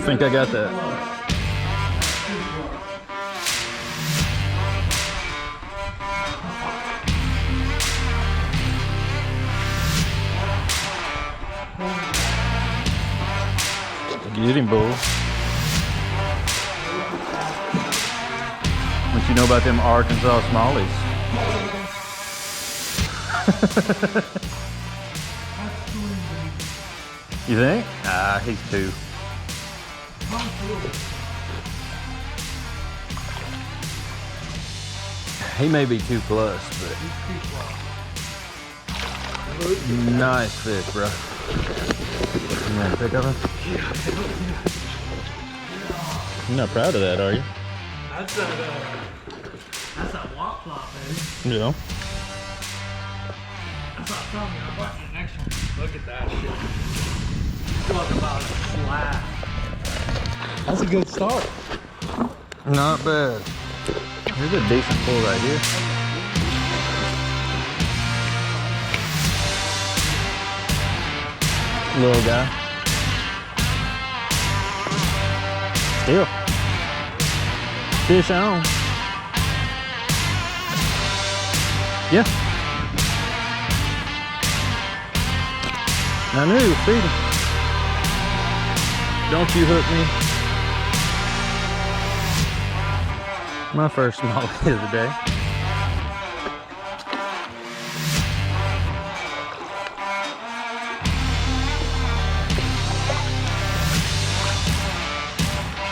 think I got that. Get him, bull. What you know about them Arkansas Smallies? You think? Ah, he's 2. He may be 2+, but nice fish, bro. You want to pick up him? You're not proud of that, are you? That's a walk flop, baby. Yeah. That's what I'm telling you. I'm watching the next one. Look at that shit. Talk about a slap. That's a good start. Not bad. Here's a decent pull right here. Little guy. Still. Fish on. Yeah. I knew he was feeding. Don't you hook me. My first smallie of the day.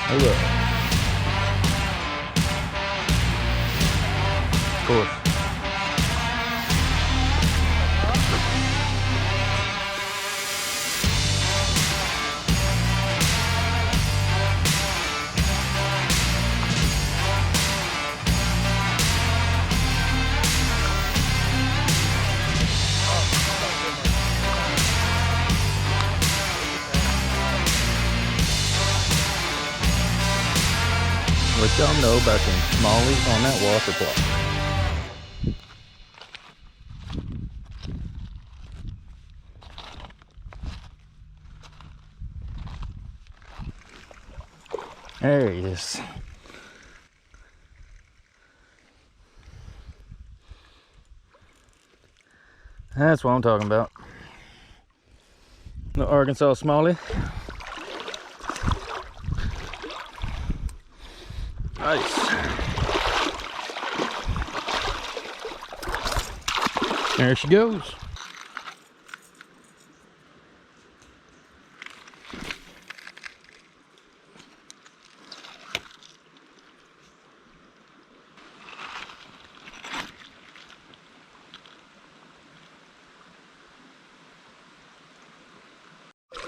Oh look. Of course. What y'all know about them Smallies on that water plot? There he is. That's what I'm talking about. The Arkansas Smallie. Nice. There she goes.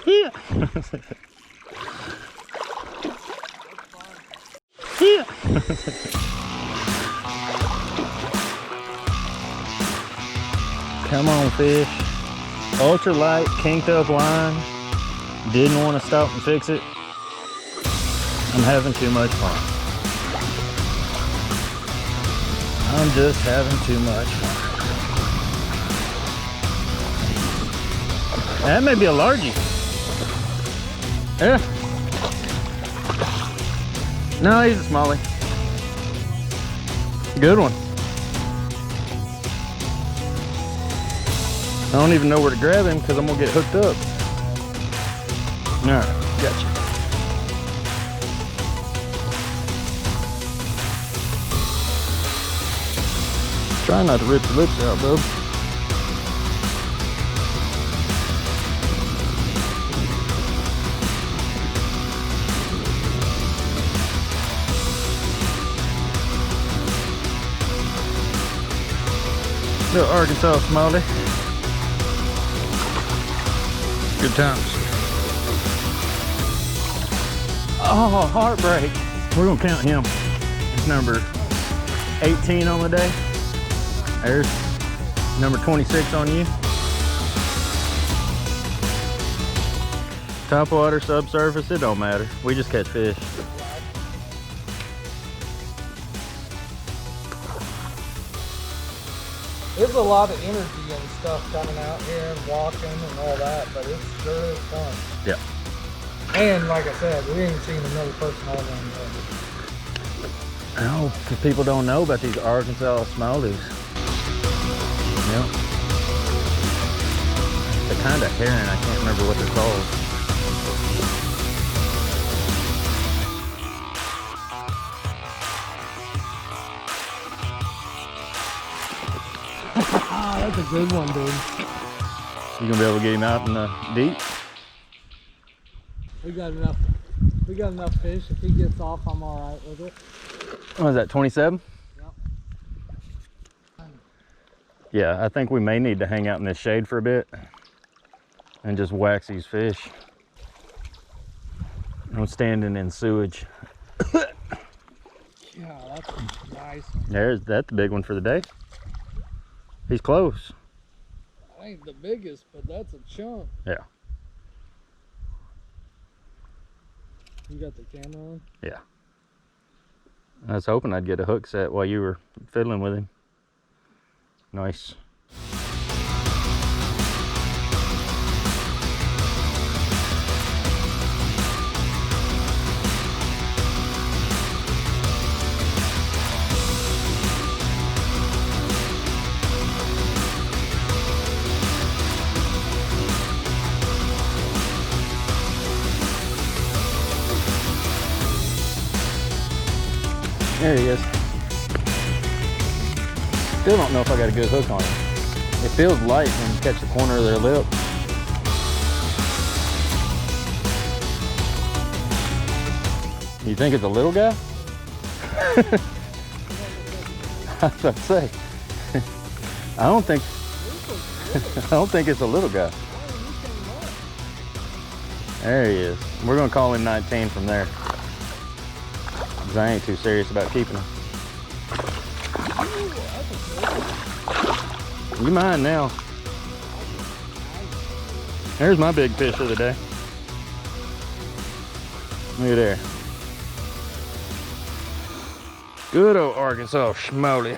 Yeah. Yeah. Come on, fish. Ultra light, kinked up line. Didn't want to stop and fix it. I'm having too much fun. I'm just having too much fun. That may be a largie. Yeah. No, he's a smallie. Good one. I don't even know where to grab him because I'm gonna get hooked up. Alright, gotcha. Try not to rip the lips out, bub. Little Arkansas Smallie. Good times. Oh, heartbreak. We're gonna count him. It's number 18 on the day. There's number 26 on you. Top water, subsurface, it don't matter. We just catch fish. There's a lot of energy and stuff coming out here and walking and all that, but it's sure is fun. Yeah. And like I said, we ain't seen another person all around the Oh, because people don't know about these Arkansas Smallies. Yep. They're kind of herring. I can't remember what they're called. Ah, that's a good one, dude. You gonna be able to get him out in the deep? We got enough fish. If he gets off, I'm all right with it. What is that, 27? Yep. Yeah, I think we may need to hang out in this shade for a bit and just wax these fish. I'm standing in sewage. Yeah, that's a nice one. That's the big one for the day. He's close. That ain't the biggest, but that's a chunk. Yeah. You got the camera on? Yeah. I was hoping I'd get a hook set while you were fiddling with him. Nice. There he is. Still don't know if I got a good hook on him. It feels light when you catch the corner of their lip. You think it's a little guy? I was about to say. I don't think it's a little guy. There he is. We're gonna call him 19 from there. I ain't too serious about keeping him. You mine now. There's my big fish of the day. Look at there. Good old Arkansas Smallie.